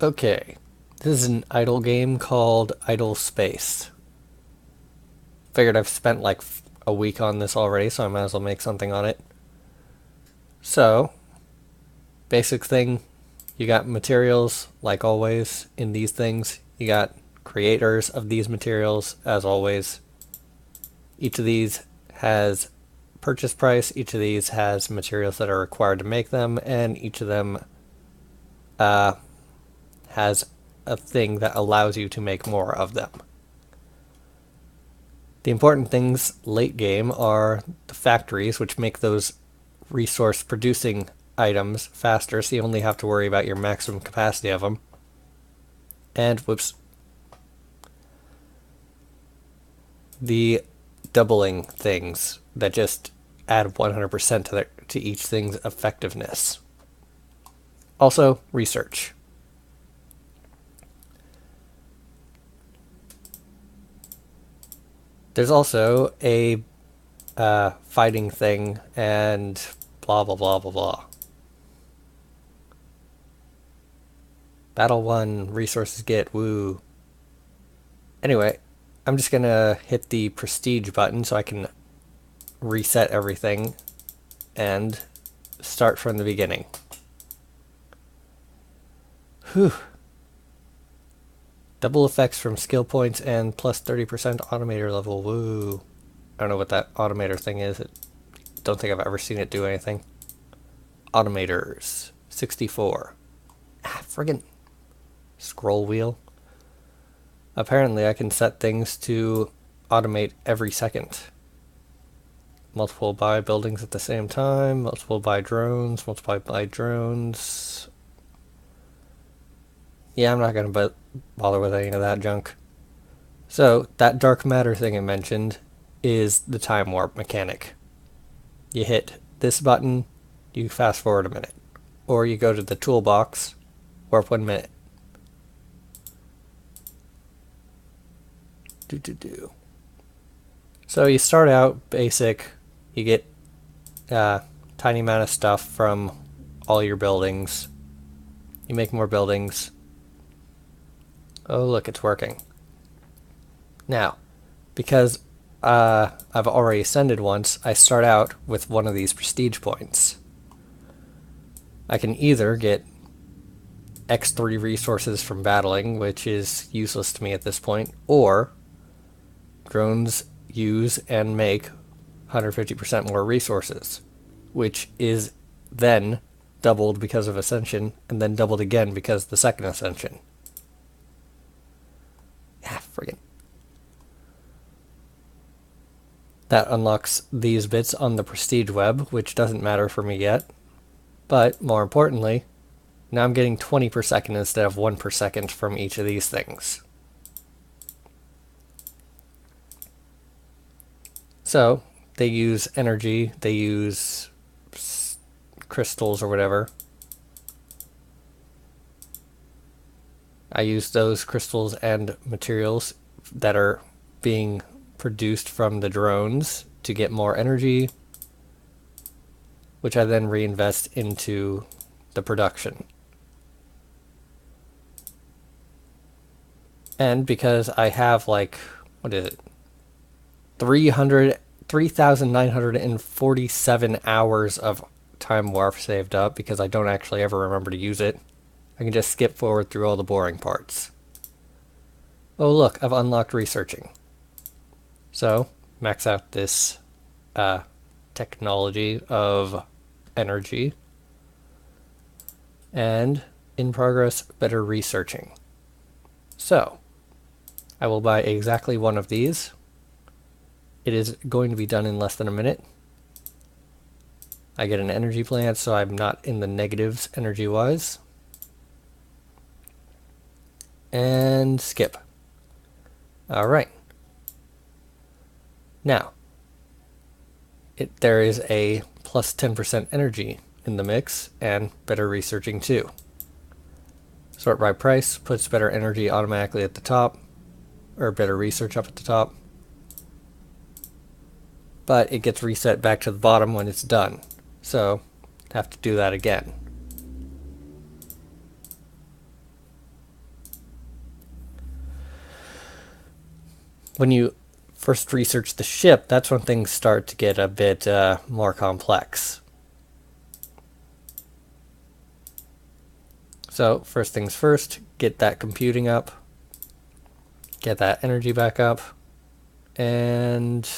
Okay, this is an idle game called Idle Space. Figured I've spent like a week on this already, so I might as well make something on it. So, basic thing, you got materials, like always, in these things. You got creators of these materials, as always. Each of these has purchase price, each of these has materials that are required to make them, and each of them has a thing that allows you to make more of them. The important things late game are the factories, which make those resource producing items faster, so you only have to worry about your maximum capacity of them. And whoops, the doubling things that just add 100% to each thing's effectiveness. Also, research. There's also a fighting thing and blah blah blah blah blah. Battle 1, resources get, woo. Anyway, I'm just gonna hit the prestige button so I can reset everything and start from the beginning. Whew. Double effects from skill points and plus 30% automator level. Woo. I don't know what that automator thing is. Don't think I've ever seen it do anything. Automators. 64. Friggin' scroll wheel. Apparently I can set things to automate every second. Multiple buy buildings at the same time. Multiple buy drones. Multiple buy drones. Yeah, I'm not going to bother with any of that junk. So, that dark matter thing I mentioned is the time warp mechanic. You hit this button, you fast forward a minute. Or you go to the toolbox, warp 1 minute. So you start out basic, you get a tiny amount of stuff from all your buildings. You make more buildings. Oh look, it's working. Now, because I've already ascended once, I start out with one of these prestige points. I can either get X3 resources from battling, which is useless to me at this point, or drones use and make 150% more resources, which is then doubled because of ascension, and then doubled again because of the second ascension. Friggin'. That unlocks these bits on the prestige web, which doesn't matter for me yet. But more importantly, now I'm getting 20 per second instead of 1 per second from each of these things. So they use energy, they use crystals or whatever. I use those crystals and materials that are being produced from the drones to get more energy, which I then reinvest into the production. And because I have like, what is it? 3,947 hours of time warp saved up because I don't actually ever remember to use it. I can just skip forward through all the boring parts. Oh look, I've unlocked researching. So, max out this technology of energy. And in progress, better researching. So, I will buy exactly one of these. It is going to be done in less than a minute. I get an energy plant, so I'm not in the negatives energy-wise. And skip. Alright. Now, there is a plus 10% energy in the mix, and better researching too. Sort by price puts better energy automatically at the top, or better research up at the top. But it gets reset back to the bottom when it's done. So, have to do that again. when you first research the ship, that's when things start to get a bit more complex. So first things first, get that computing up, get that energy back up, and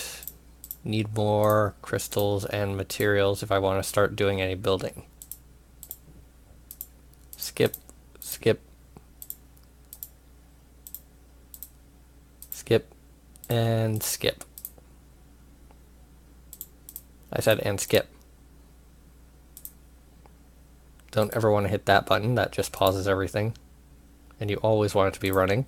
need more crystals and materials if I want to start doing any building. Skip, skip, skip, and skip. I said and skip. Don't ever want to hit that button, that just pauses everything. And you always want it to be running.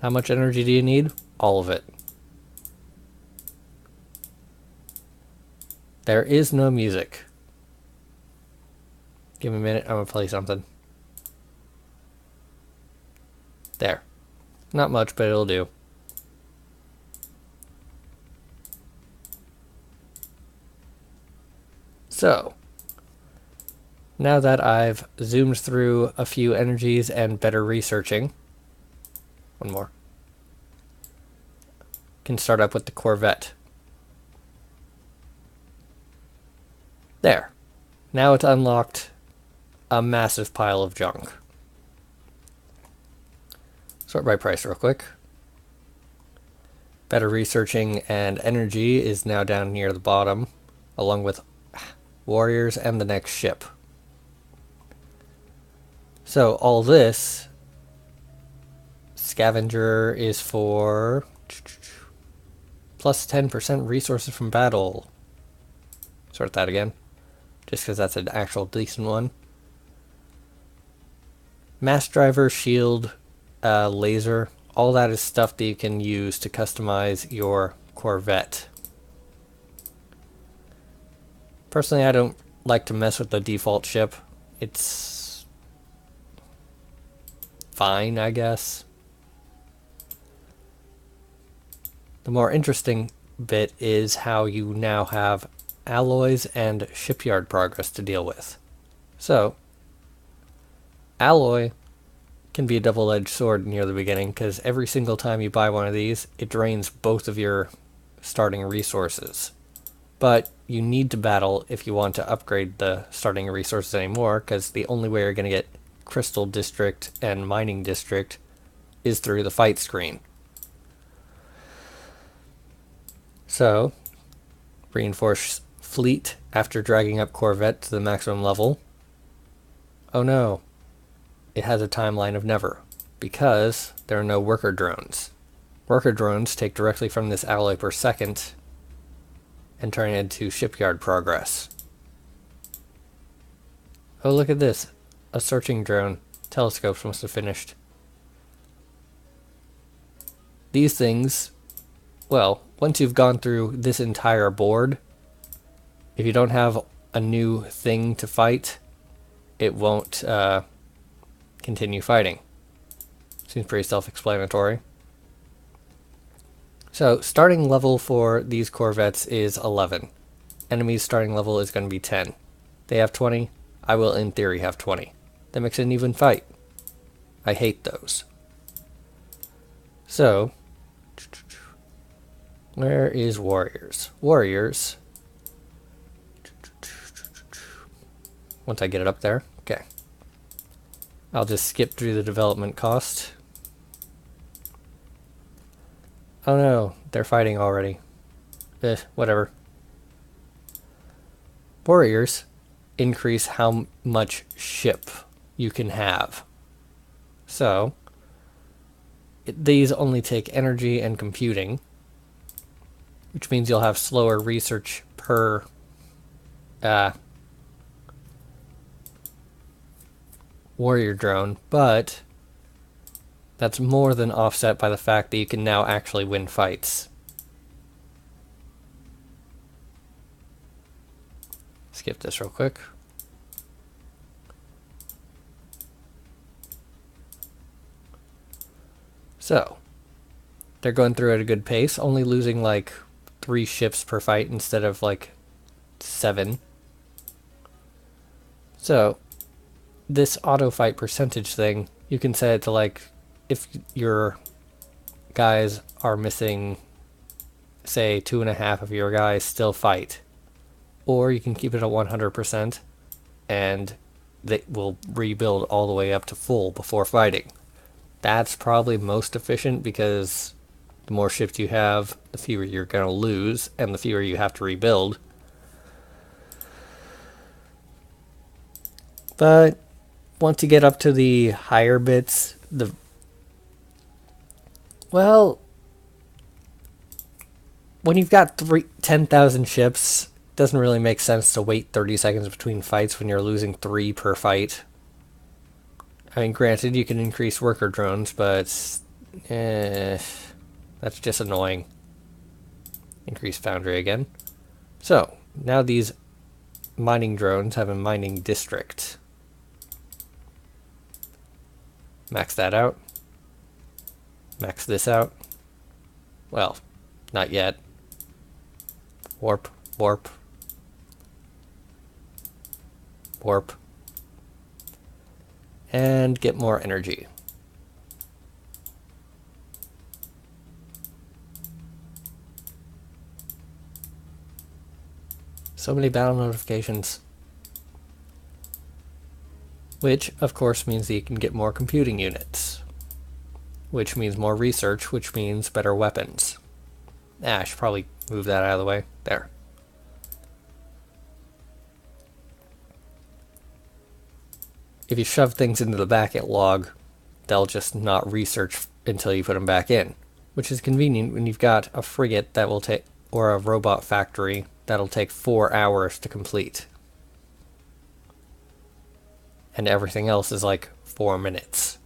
How much energy do you need? All of it. There is no music. Give me a minute, I'm gonna play something. There. Not much, but it'll do. So, now that I've zoomed through a few energies and better researching, one more, can start up with the Corvette. There. Now it's unlocked a massive pile of junk. Sort by price real quick. Better researching and energy is now down near the bottom, along with warriors and the next ship. So all this, scavenger is for plus 10% resources from battle. Sort that again, just because that's an actual decent one. Mass driver, shield, laser, all that is stuff that you can use to customize your Corvette. Personally, I don't like to mess with the default ship. It's fine, I guess. The more interesting bit is how you now have alloys and shipyard progress to deal with. So, alloy can be a double-edged sword near the beginning, because every single time you buy one of these, it drains both of your starting resources. But you need to battle if you want to upgrade the starting resources anymore, because the only way you're going to get Crystal District and Mining District is through the fight screen. So, reinforce fleet after dragging up Corvette to the maximum level. Oh no, it has a timeline of never, because there are no worker drones. Worker drones take directly from this alloy per second and turn it into shipyard progress. Oh, look at this. A searching drone. Telescopes must have finished. These things, well, once you've gone through this entire board, if you don't have a new thing to fight, it won't continue fighting. Seems pretty self-explanatory. So, starting level for these Corvettes is 11. Enemy's starting level is going to be 10. They have 20. I will, in theory, have 20. That makes it an even fight. I hate those. So, where is warriors? Warriors. Once I get it up there. Okay. I'll just skip through the development cost. Oh no, they're fighting already. Whatever. Warriors increase how much ship you can have. So, these only take energy and computing, which means you'll have slower research per warrior drone, but that's more than offset by the fact that you can now actually win fights. Skip this real quick. So, they're going through at a good pace, only losing like 3 ships per fight instead of like 7. So, this auto fight percentage thing, you can set it to like, if your guys are missing, say 2.5 of your guys still fight, or you can keep it at 100% and they will rebuild all the way up to full before fighting. That's probably most efficient because the more shift you have, the fewer you're going to lose and the fewer you have to rebuild. But once you get up to the higher bits, well, when you've got 10,000 ships, it doesn't really make sense to wait 30 seconds between fights when you're losing 3 per fight. I mean, granted, you can increase worker drones, but that's just annoying. Increase foundry again. So, now these mining drones have a mining district. Max that out. Max this out. Well, not yet. Warp, warp, warp. And get more energy. So many battle notifications. Which, of course, means that you can get more computing units. Which means more research, which means better weapons. I should probably move that out of the way. There. If you shove things into the backlog, they'll just not research until you put them back in. Which is convenient when you've got a frigate that will take, or a robot factory that'll take 4 hours to complete. And everything else is like 4 minutes.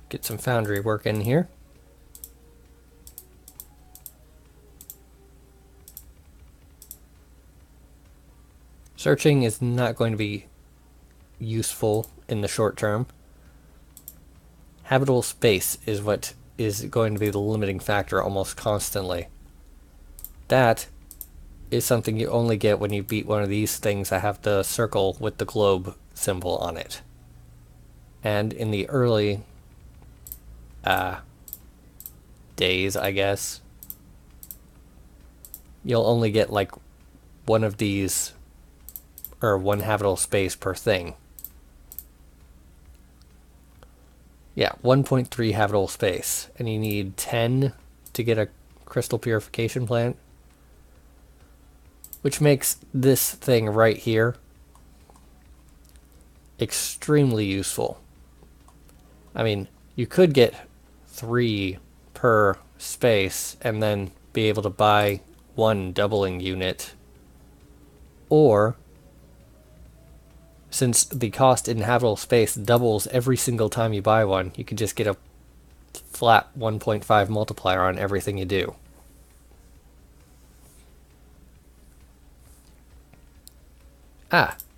Get some foundry work in here. Searching is not going to be useful in the short term. Habitable space is what is going to be the limiting factor almost constantly. That is something you only get when you beat one of these things that have the circle with the globe symbol on it. And in the early days, I guess, you'll only get like one of these, or one habitable space per thing. Yeah, 1.3 habitable space, and you need 10 to get a crystal purification plant, which makes this thing right here extremely useful. I mean, you could get 3 per space and then be able to buy 1 doubling unit, or since the cost in habitable space doubles every single time you buy one, you can just get a flat 1.5 multiplier on everything you do.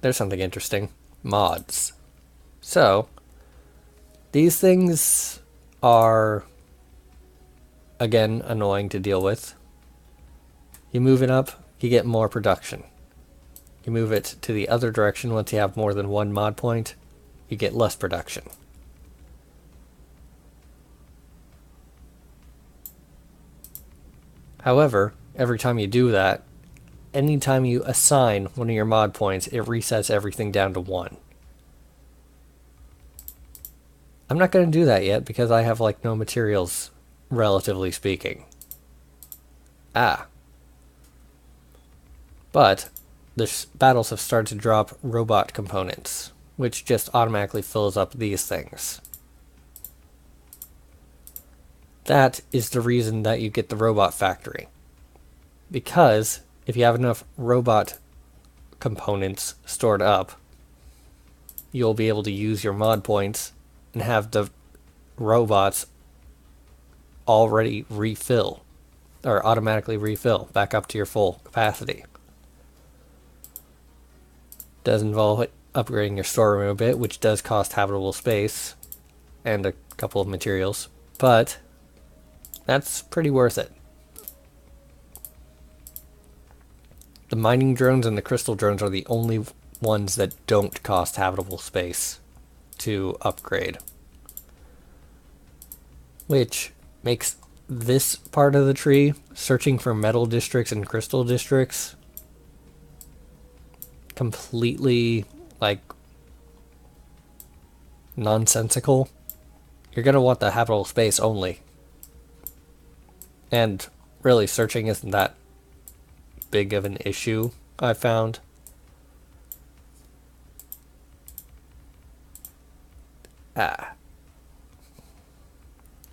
There's something interesting. Mods. So, these things are, again, annoying to deal with. You move it up, you get more production. You move it to the other direction once you have more than 1 mod point, you get less production. However, every time you do that, anytime you assign one of your mod points, it resets everything down to 1. I'm not going to do that yet because I have like no materials, relatively speaking. But the battles have started to drop robot components, which just automatically fills up these things. That is the reason that you get the robot factory. Because if you have enough robot components stored up, you'll be able to use your mod points and have the robots already refill, or automatically refill back up to your full capacity. Does involve upgrading your storeroom a bit, which does cost habitable space and a couple of materials, but that's pretty worth it. The mining drones and the crystal drones are the only ones that don't cost habitable space to upgrade. Which makes this part of the tree, searching for metal districts and crystal districts, completely, like, nonsensical. You're going to want the habitable space only. And really, searching isn't that big of an issue, I found.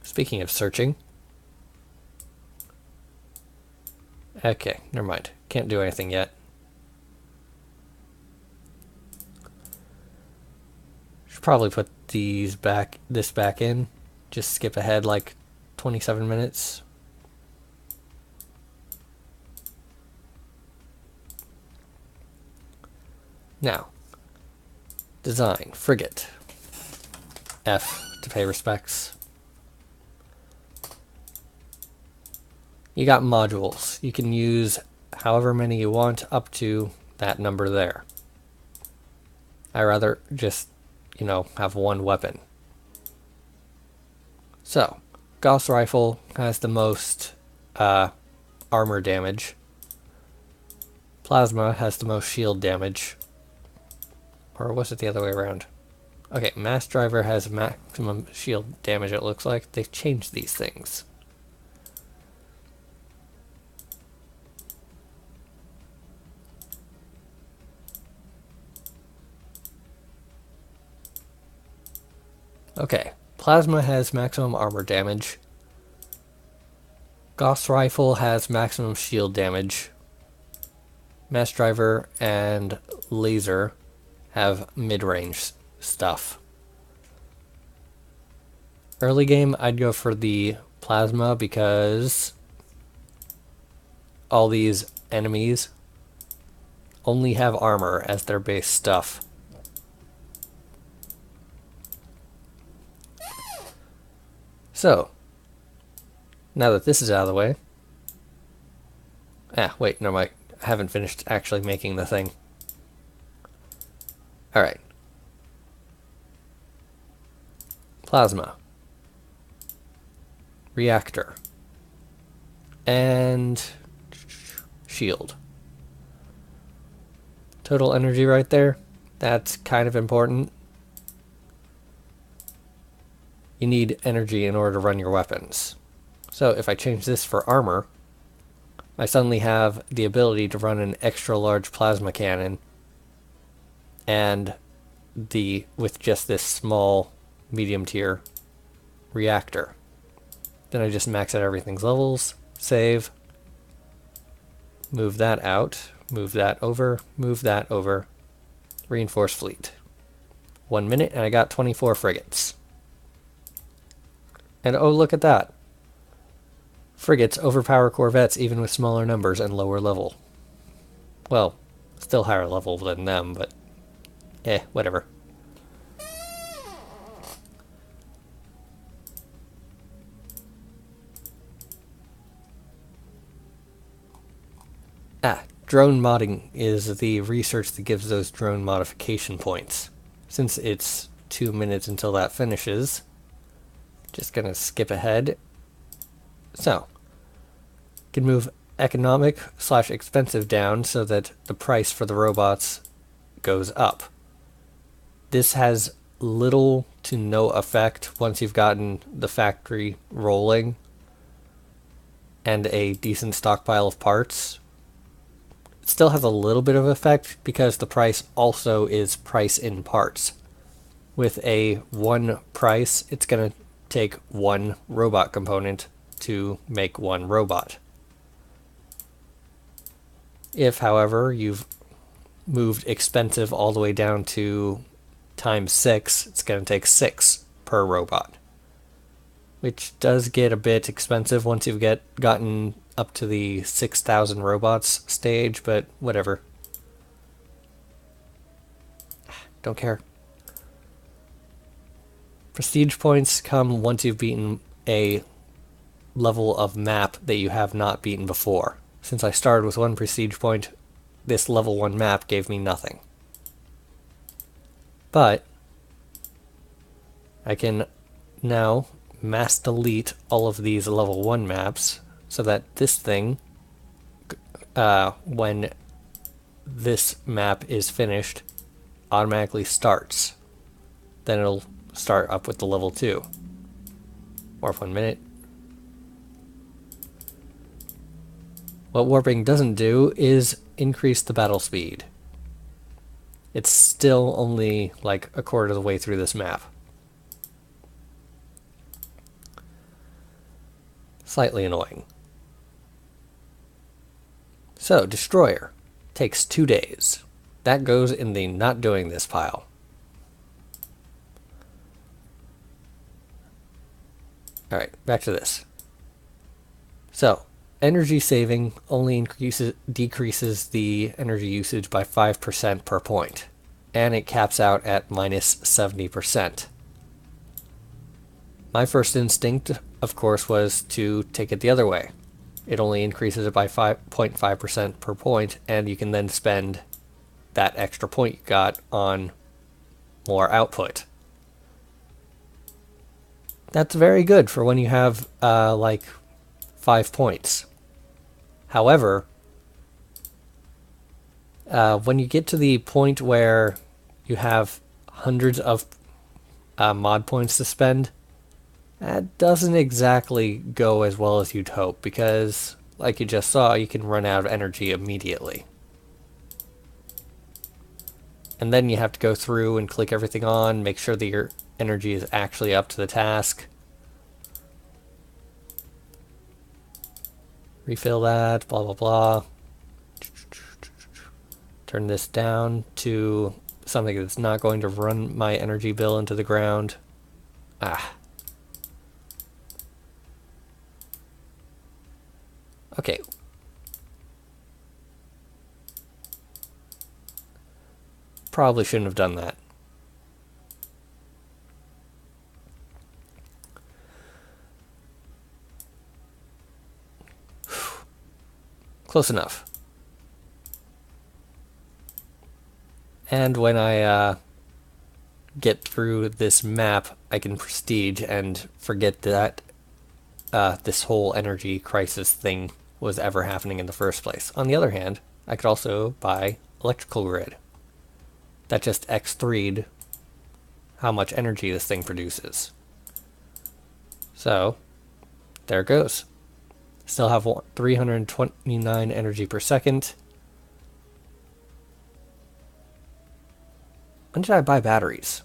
Speaking of searching. Okay, never mind. Can't do anything yet. Should probably put this back in. Just skip ahead like 27 minutes. Now, design, frigate. F to pay respects. You got modules. You can use however many you want up to that number there. I rather just, have one weapon. So, Gauss rifle has the most armor damage. Plasma has the most shield damage. Or was it the other way around? Okay, Mass Driver has maximum shield damage, it looks like. They've changed these things. Okay, Plasma has maximum armor damage. Gauss Rifle has maximum shield damage. Mass Driver and Laser have mid-range stuff. Early game, I'd go for the Plasma because all these enemies only have armor as their base stuff. So, now that this is out of the way... wait, no, I haven't finished actually making the thing. Alright. Plasma. Reactor. And... shield. Total energy right there. That's kind of important. You need energy in order to run your weapons. So if I change this for armor, I suddenly have the ability to run an extra large plasma cannon and with just this small medium tier reactor. Then I just max out everything's levels, save, move that out, move that over, reinforce fleet. 1 minute and I got 24 frigates. And oh, look at that. Frigates overpower corvettes even with smaller numbers and lower level. Well, still higher level than them, but whatever. Drone modding is the research that gives those drone modification points. Since it's 2 minutes until that finishes, just gonna skip ahead. So, can move economic/expensive down so that the price for the robots goes up. This has little to no effect once you've gotten the factory rolling and a decent stockpile of parts. It still has a little bit of effect because the price also is price in parts. With a one price, it's going to take one robot component to make one robot. If, however, you've moved expensive all the way down to times 6, it's going to take 6 per robot. Which does get a bit expensive once you've gotten up to the 6,000 robots stage, but whatever. Don't care. Prestige points come once you've beaten a level of map that you have not beaten before. Since I started with 1 prestige point, this level 1 map gave me nothing. But I can now mass delete all of these level 1 maps so that this thing, when this map is finished, automatically starts. Then it'll start up with the level 2. Warp 1 minute. What warping doesn't do is increase the battle speed. It's still only like a quarter of the way through this map. Slightly annoying. So, Destroyer takes 2 days. That goes in the not doing this pile. Alright, back to this. So, energy saving only decreases the energy usage by 5% per point, and it caps out at minus 70%. My first instinct, of course, was to take it the other way. It only increases it by 5.5% per point, and you can then spend that extra point you got on more output. That's very good for when you have like 5 points. However, when you get to the point where you have hundreds of mod points to spend, that doesn't exactly go as well as you'd hope, because, like you just saw, you can run out of energy immediately. And then you have to go through and click everything on, make sure that your energy is actually up to the task. Refill that, blah, blah, blah. Turn this down to something that's not going to run my energy bill into the ground. Okay. Probably shouldn't have done that. Close enough. And when I get through this map, I can prestige and forget that this whole energy crisis thing was ever happening in the first place. On the other hand, I could also buy Electrical Grid. That just X3'd how much energy this thing produces. So, there it goes. Still have 329 energy per second. When did I buy batteries?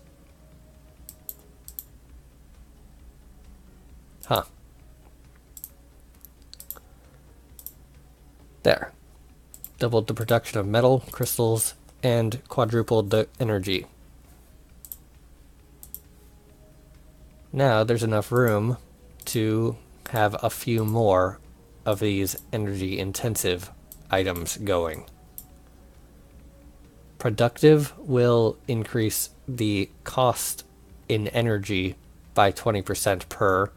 Huh. There. Doubled the production of metal, crystals, and quadrupled the energy. Now there's enough room to have a few more of these energy intensive items going. Productive will increase the cost in energy by 20% per,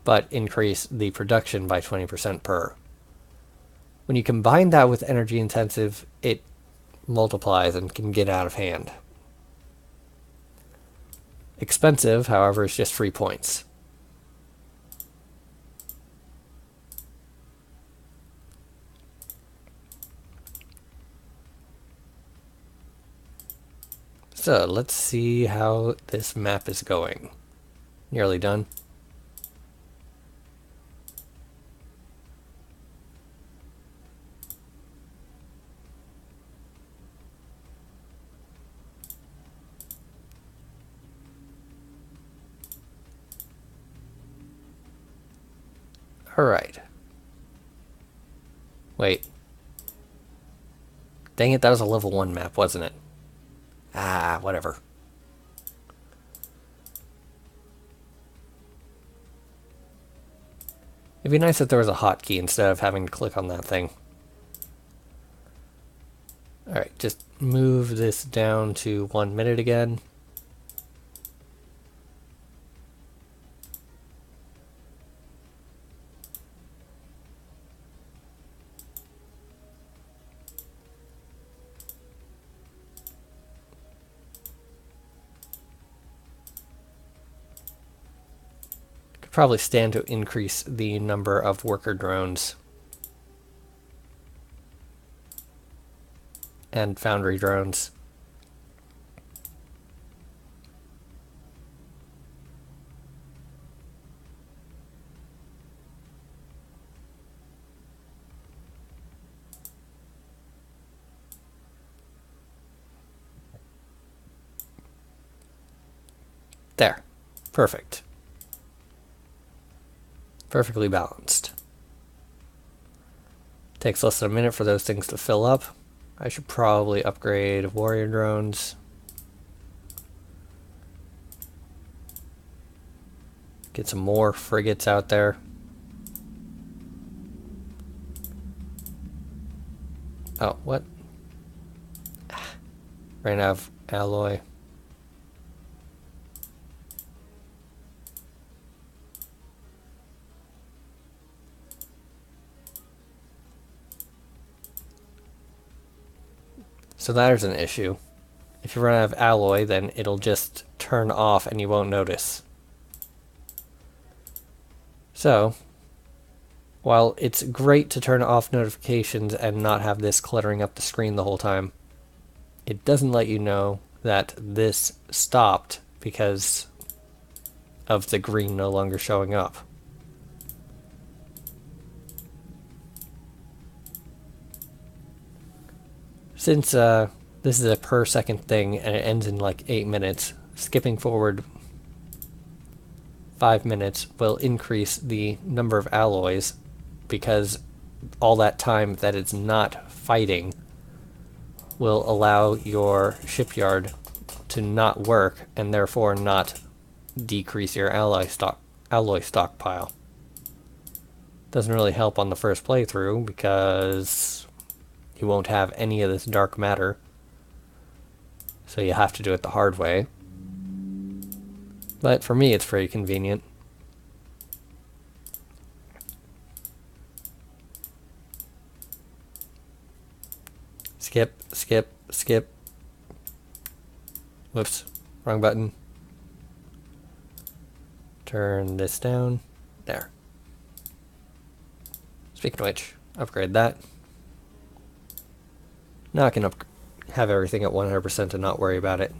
but increase the production by 20% per. When you combine that with energy intensive, it multiplies and can get out of hand. Expensive, however, is just 3 points. So let's see how this map is going. Nearly done. Alright. Wait. Dang it, that was a level 1 map, wasn't it? Ah, whatever. It'd be nice if there was a hotkey instead of having to click on that thing. Alright, just move this down to 1 minute again. probably stand to increase the number of worker drones and foundry drones. There. Perfect. Perfectly balanced. Takes less than a minute for those things to fill up. I should probably upgrade warrior drones. Get some more frigates out there. Oh, what? Ran out of alloy. So there's an issue. If you run out of alloy, then it'll just turn off and you won't notice. So, while it's great to turn off notifications and not have this cluttering up the screen the whole time, it doesn't let you know that this stopped because of the green no longer showing up. Since this is a per second thing and it ends in like 8 minutes, skipping forward 5 minutes will increase the number of alloys because all that time that it's not fighting will allow your shipyard to not work and therefore not decrease your alloy stockpile. Doesn't really help on the first playthrough because you won't have any of this dark matter, so you have to do it the hard way. But for me, it's pretty convenient. Skip, skip, skip. Whoops, wrong button. Turn this down. There. Speaking of which, upgrade that. Now I can have everything at 100% and not worry about it.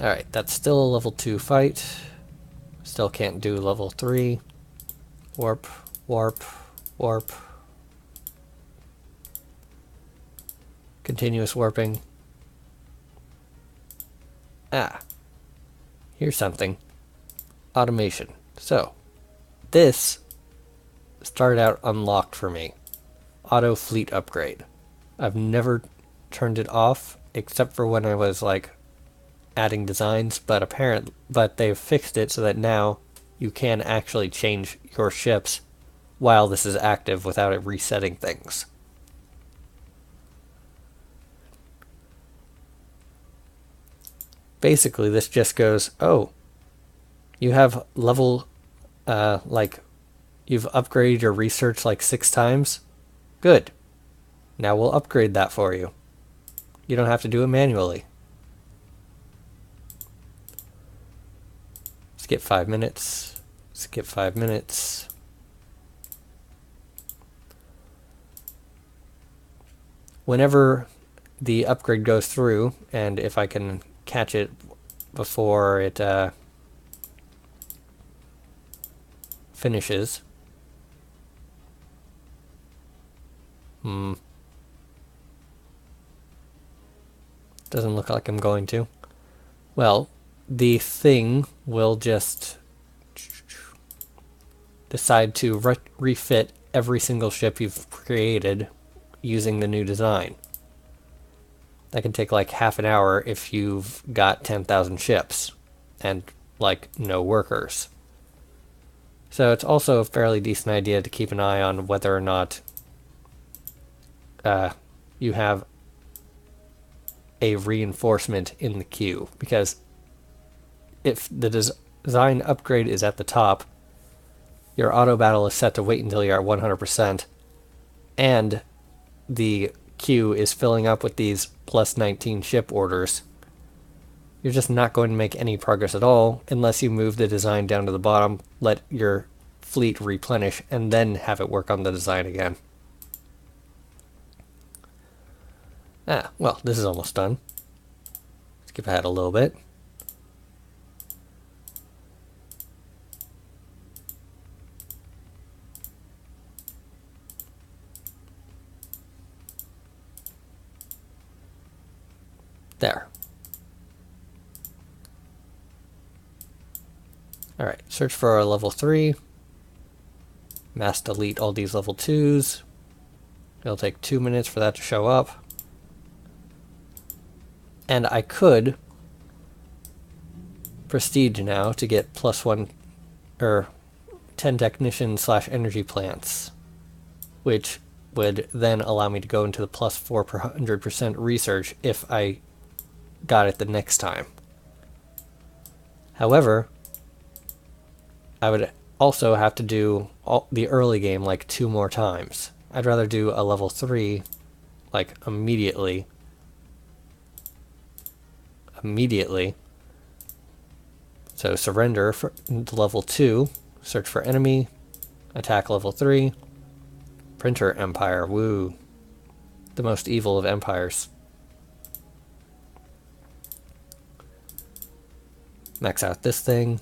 Alright, that's still a level 2 fight. Still can't do level 3. Warp, warp, warp. Continuous warping. Ah. Here's something. Automation. So, this started out unlocked for me. Auto fleet upgrade. I've never turned it off except for when I was like adding designs, but they've fixed it so that now you can actually change your ships while this is active without it resetting things. Basically, this just goes, oh, you have level, you've upgraded your research like 6 times? Good. Now we'll upgrade that for you. You don't have to do it manually. Skip 5 minutes. Skip 5 minutes. Whenever the upgrade goes through, and if I can catch it before it finishes. Doesn't look like I'm going to. Well, the thing will just decide to refit every single ship you've created using the new design. That can take like half an hour if you've got 10,000 ships and like no workers. So it's also a fairly decent idea to keep an eye on whether or not you have a reinforcement in the queue, because if the design upgrade is at the top, your auto battle is set to wait until you're at 100%, and the queue is filling up with these plus 19 ship orders. you're just not going to make any progress at all unless you move the design down to the bottom, let your fleet replenish, and then have it work on the design again. Well, this is almost done. Skip ahead a little bit. There. Alright, search for our level 3. Mass delete all these level 2s. It'll take 2 minutes for that to show up. And I could prestige now to get +1 or 10 technician / energy plants, which would then allow me to go into the +4 per 100% research if I got it the next time. However, I would also have to do the early game like 2 more times. I'd rather do a level 3 like immediately. So surrender for level 2, search for enemy, attack level 3, printer empire, woo. The most evil of empires. Max out this thing.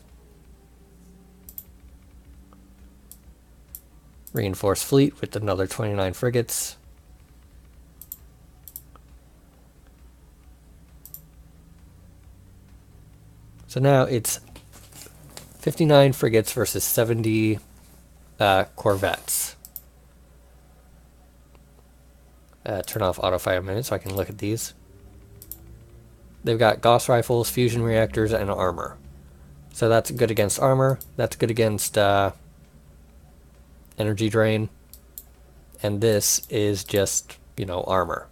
Reinforce fleet with another 29 frigates. So now it's 59 frigates versus 70 corvettes. Turn off autofire a minute so I can look at these. They've got Gauss rifles, fusion reactors, and armor. So that's good against armor. That's good against energy drain. And this is just, armor.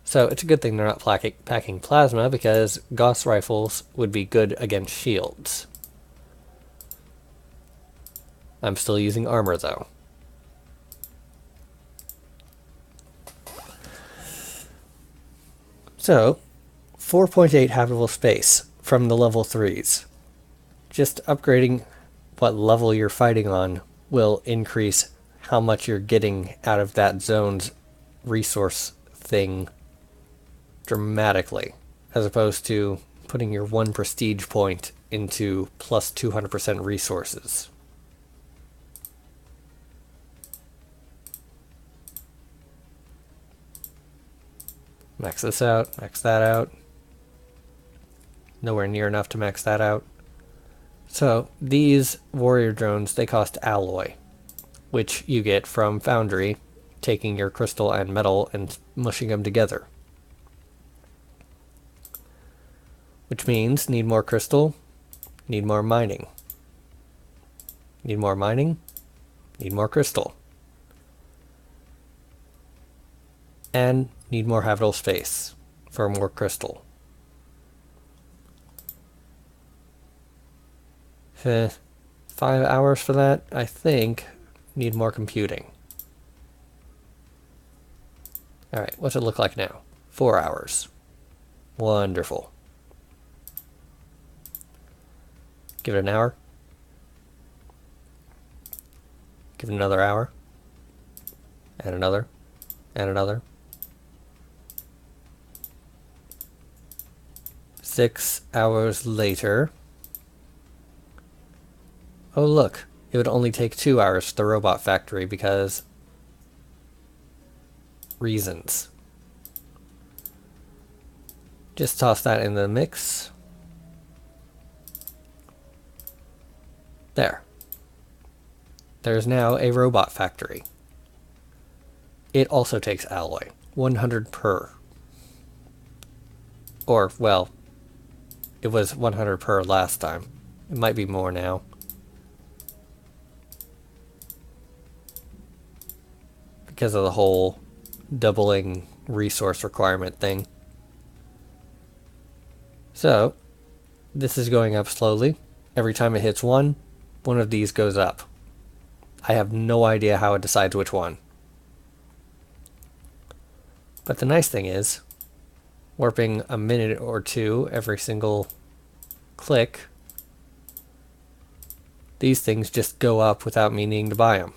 So it's a good thing they're not packing plasma, because Gauss rifles would be good against shields. I'm still using armor though. So, 4.8 habitable space from the level 3s. Just upgrading what level you're fighting on will increase how much you're getting out of that zone's resource thing dramatically, as opposed to putting your 1 prestige point into plus 200% resources. Max this out, max that out. Nowhere near enough to max that out. So these warrior drones, they cost alloy, which you get from Foundry, taking your crystal and metal and mushing them together. Which means need more crystal, need more mining. Need more mining, need more crystal. And need more habitable space for more crystal. 5 hours for that, I think. Need more computing. Alright, what's it look like now? 4 hours. Wonderful. Give it an hour. Give it another hour. And another. And another. 6 hours later. Oh look, it would only take 2 hours for the robot factory because reasons. Just toss that in the mix. There. There's now a robot factory. It also takes alloy. 100 per. Or, well, it was 100 per last time. It might be more now. Because of the whole doubling resource requirement thing. So, this is going up slowly. Every time it hits one of these goes up. I have no idea how it decides which one. But the nice thing is, warping a minute or two every single click, these things just go up without me needing to buy them.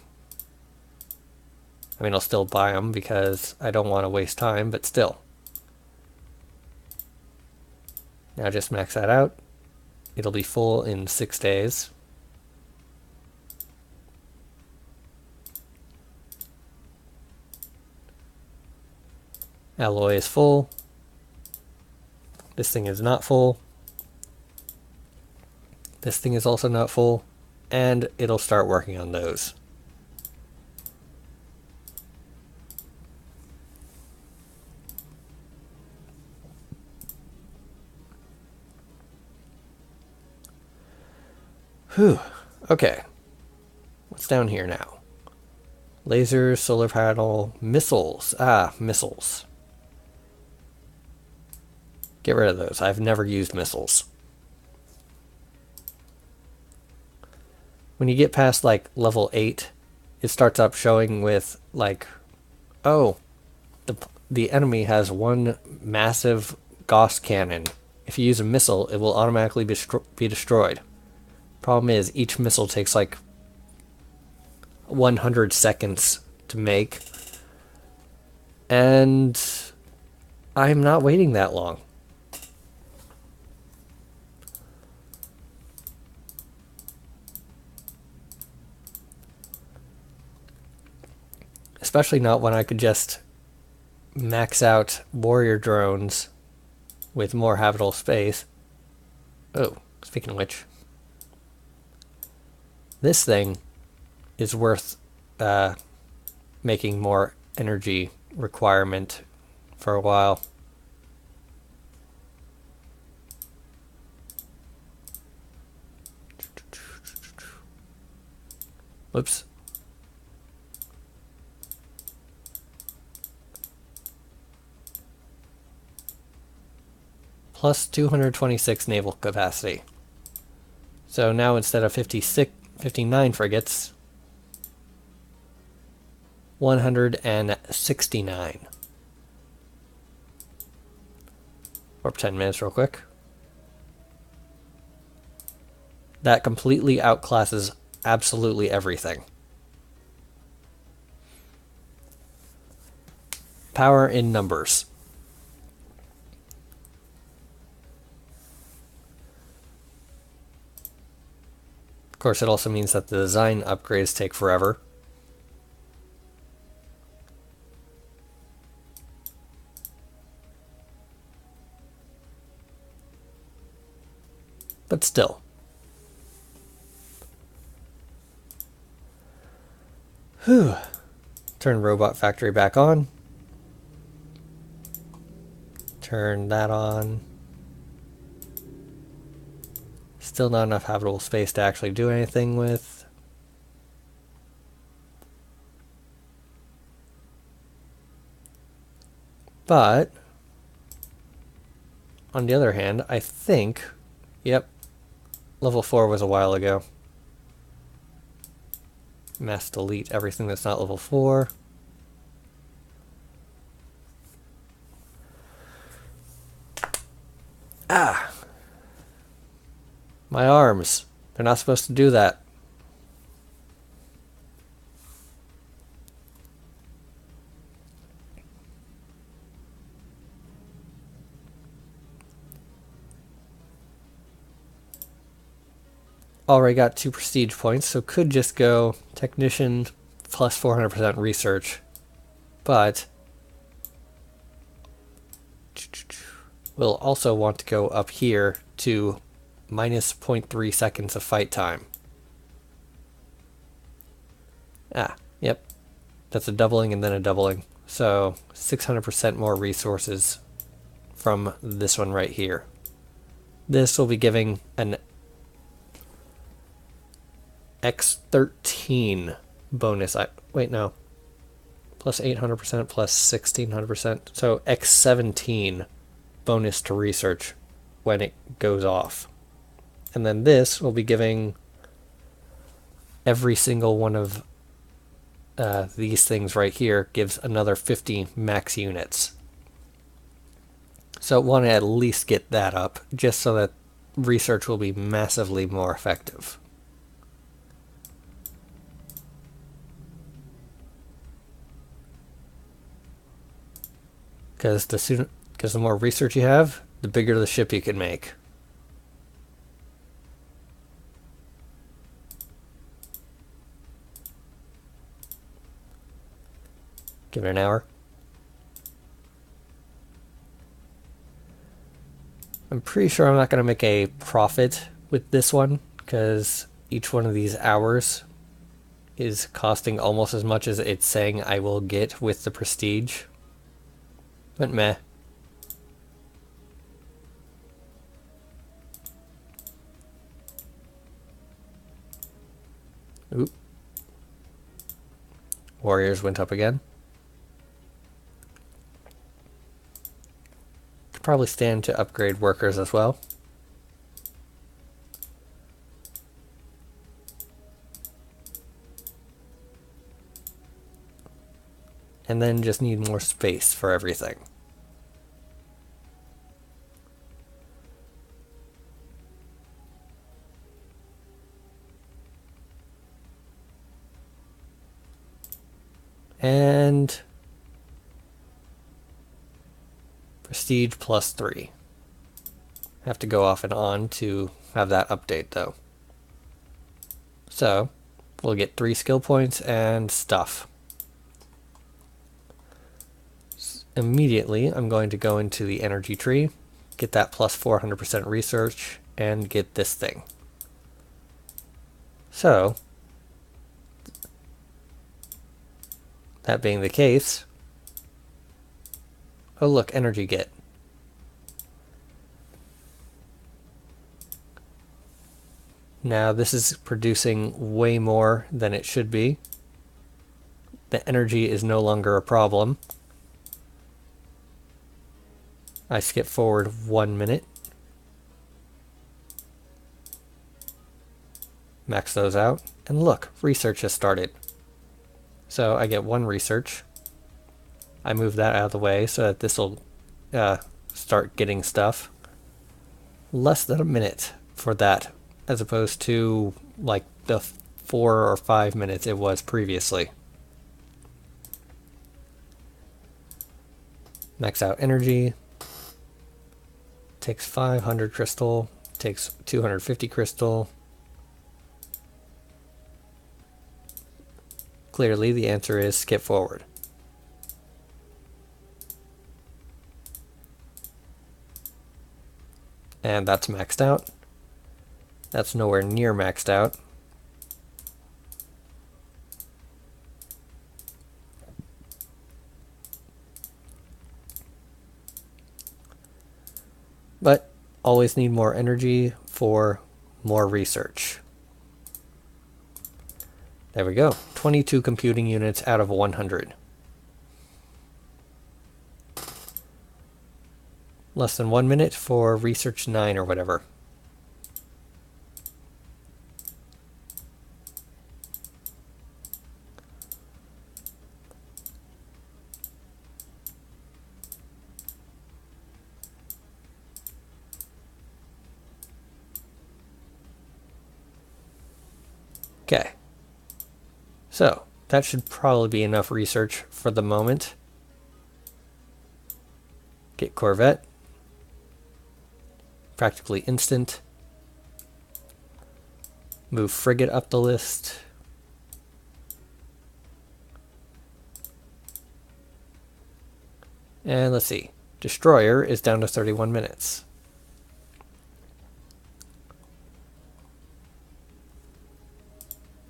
I mean, I'll still buy them because I don't want to waste time, but still. Now just max that out. It'll be full in 6 days. Alloy is full. This thing is not full. This thing is also not full. And it'll start working on those. Whew. Okay. What's down here now? Lasers, solar panel, missiles. Missiles. Get rid of those. I've never used missiles. When you get past like level 8, it starts up showing with like, oh, the enemy has one massive Gauss cannon. If you use a missile, it will automatically be destroyed. Problem is, each missile takes like 100 seconds to make, and I'm not waiting that long. Especially not when I could just max out warrior drones with more habitable space. Oh, speaking of which, this thing is worth making more energy requirement for a while. Whoops. Plus 226 naval capacity. So now instead of 59 frigates, 169. Warp 10 minutes real quick. That completely outclasses absolutely everything. Power in numbers. Of course, it also means that the design upgrades take forever. But still. Whew. Turn Robot Factory back on. Turn that on. Still not enough habitable space to actually do anything with. But, on the other hand, I think, yep, level 4 was a while ago. Mass delete everything that's not level 4. Ah! My arms. They're not supposed to do that. Already got 2 prestige points, so could just go technician plus 400% research. But we'll also want to go up here to minus 0.3 seconds of fight time. Yep. That's a doubling and then a doubling. So 600% more resources from this one right here. This will be giving an X13 bonus. Wait, no. Plus 800% plus 1600%. So X17 bonus to research when it goes off. And then this will be giving every single one of these things right here gives another 50 max units. So want to at least get that up, just so that research will be massively more effective. Because the more research you have, the bigger the ship you can make. Give it an hour. I'm pretty sure I'm not going to make a profit with this one, because each one of these hours is costing almost as much as it's saying I will get with the prestige. But meh. Oop. Warriors went up again. Could probably stand to upgrade workers as well. And then just need more space for everything. And prestige +3. Have to go off and on to have that update though. So we'll get 3 skill points and stuff. Immediately I'm going to go into the energy tree, get that plus 400% research, and get this thing. So that being the case, oh look, energy get. Now this is producing way more than it should be. The energy is no longer a problem. I skip forward 1 minute. Max those out, and look, research has started. So I get 1 research. I move that out of the way so that this will start getting stuff. Less than a minute for that, as opposed to like the 4 or 5 minutes it was previously. Max out energy. Takes 500 crystal. Takes 250 crystal. Clearly the answer is skip forward. And that's maxed out. That's nowhere near maxed out. But always need more energy for more research. There we go. 22 computing units out of 100. Less than 1 minute for research 9 or whatever. Okay. So, that should probably be enough research for the moment. Get Corvette. Practically instant. Move Frigate up the list. And let's see. Destroyer is down to 31 minutes.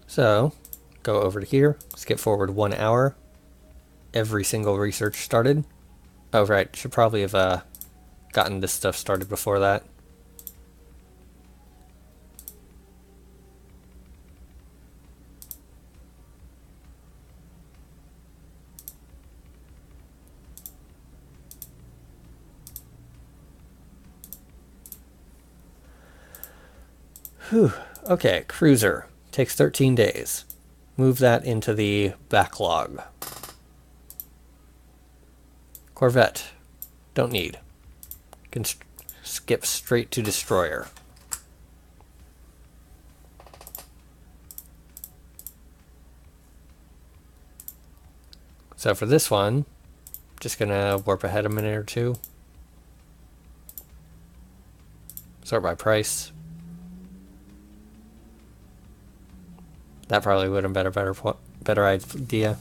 So, go over to here, skip forward 1 hour. Every single research started. Oh, right, should probably have gotten this stuff started before that. Whew. Okay, cruiser. Takes 13 days. Move that into the backlog. Corvette. Don't need. can skip straight to Destroyer. So for this one, just gonna warp ahead a minute or two. Sort by price. That probably would have been a better idea.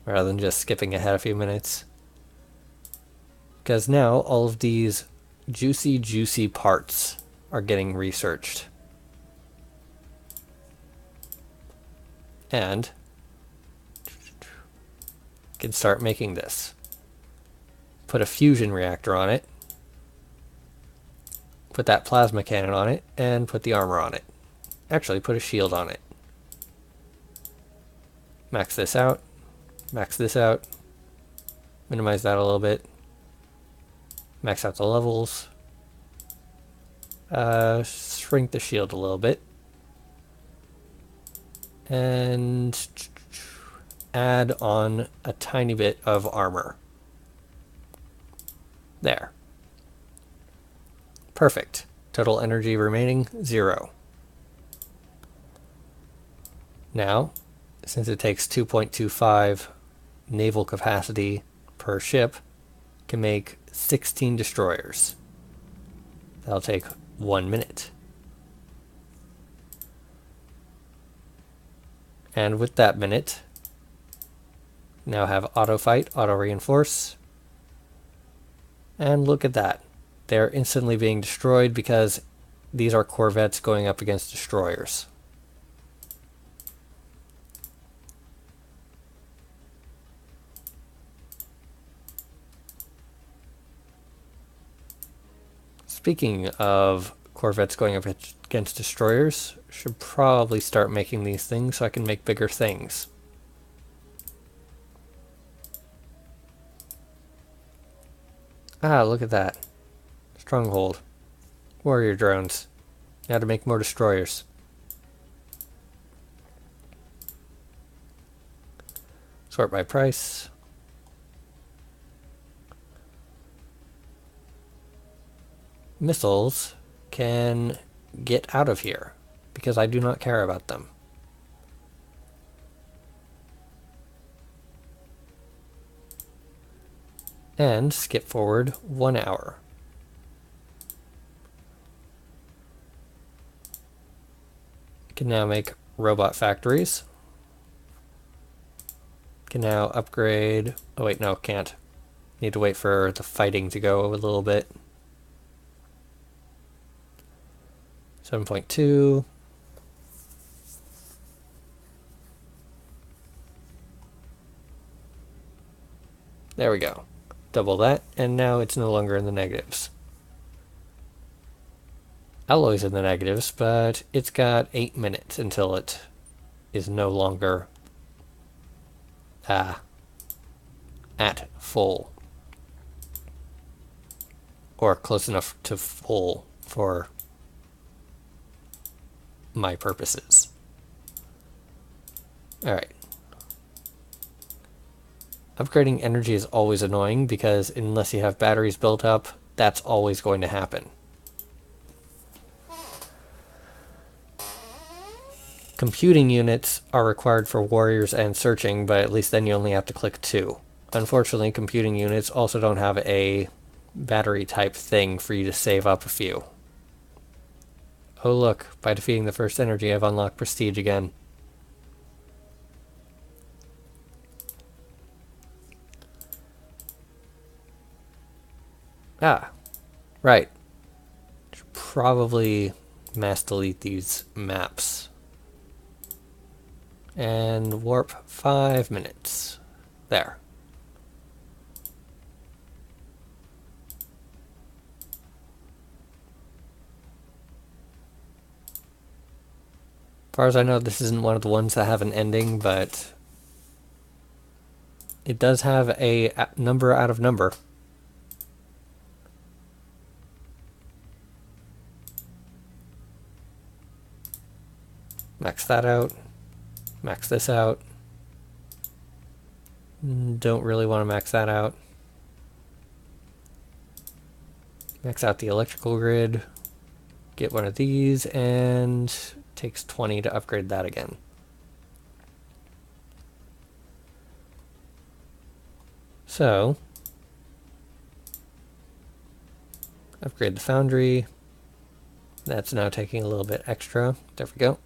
Rather than just skipping ahead a few minutes. Because now all of these juicy parts are getting researched. And can start making this. Put a fusion reactor on it. Put that plasma cannon on it, and put the armor on it. Actually, put a shield on it. Max this out. Max this out. Minimize that a little bit. Max out the levels. Shrink the shield a little bit. And add on a tiny bit of armor. There. Perfect. Total energy remaining, 0. Now, since it takes 2.25 naval capacity per ship, can make 16 destroyers. That'll take 1 minute. And with that minute, now have auto fight, auto reinforce. And look at that. They're instantly being destroyed because these are corvettes going up against destroyers. Speaking of corvettes going up against destroyers, should probably start making these things so I can make bigger things. Ah, look at that. Stronghold. Warrior drones. Now to make more destroyers. Sort by price. Missiles can get out of here because I do not care about them. And skip forward 1 hour. Can now make robot factories. Can now upgrade. Oh wait, no, can't. Need to wait for the fighting to go a little bit. 7.2. There we go. Double that, and now it's no longer in the negatives. Alloy's in the negatives, but it's got 8 minutes until it is no longer at full. Or close enough to full for my purposes. Alright. Upgrading energy is always annoying because unless you have batteries built up, that's always going to happen. Computing units are required for warriors and searching, but at least then you only have to click 2. Unfortunately, computing units also don't have a battery type thing for you to save up a few. Oh look, by defeating the first energy I've unlocked prestige again. Ah, right. Should probably mass delete these maps. And warp 5 minutes. There. As far as I know, this isn't one of the ones that have an ending, but it does have a number out of number. Max that out. Max this out. Don't really want to max that out. Max out the electrical grid. Get one of these, and takes 20 to upgrade that again. So, upgrade the foundry. That's now taking a little bit extra. There we go.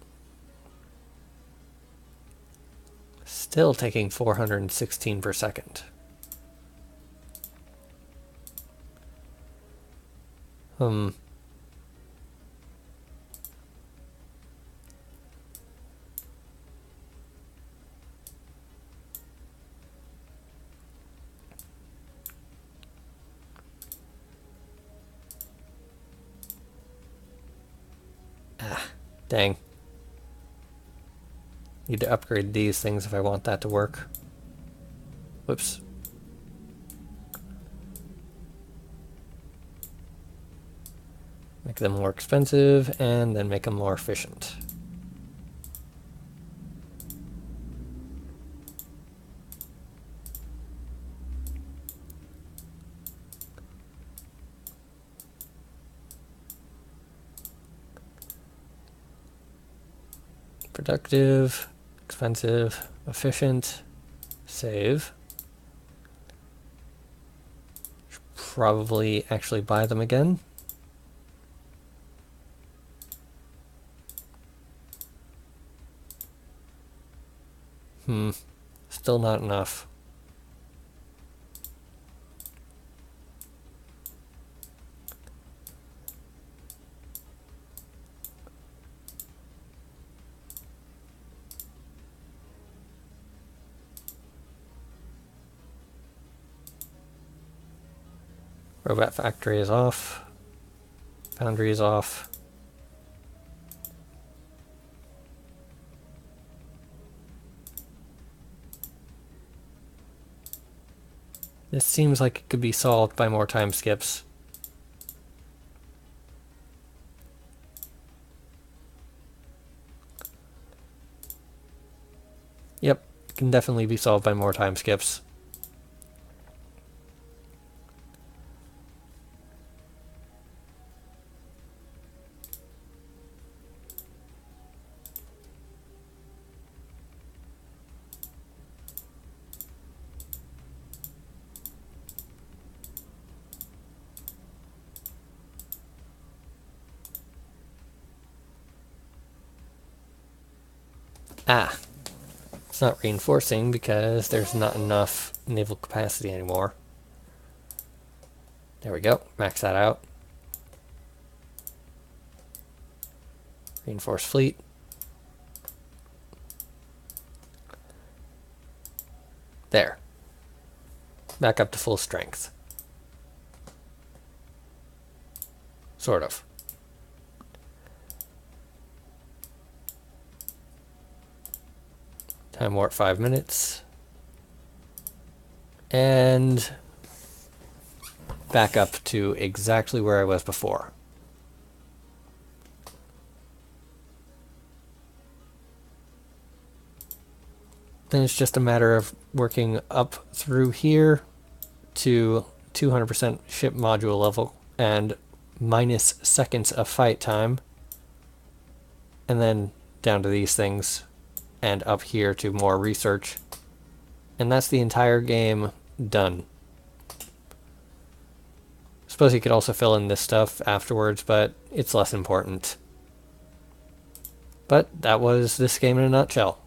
Still taking 416 per second. Dang. Need to upgrade these things if I want that to work. Whoops. Make them more expensive, and then make them more efficient. Productive, expensive, efficient, save. Should probably actually buy them again. Still not enough. Robot factory is off. Foundry is off. This seems like it could be solved by more time skips. Yep, it can definitely be solved by more time skips. It's not reinforcing because there's not enough naval capacity anymore. There we go, max that out. Reinforce fleet. There. Back up to full strength. Sort of. Time warp 5 minutes. And back up to exactly where I was before. Then it's just a matter of working up through here to 200% ship module level and minus seconds of fight time. And then down to these things. And up here to more research. And that's the entire game done. Suppose you could also fill in this stuff afterwards, but it's less important. But that was this game in a nutshell.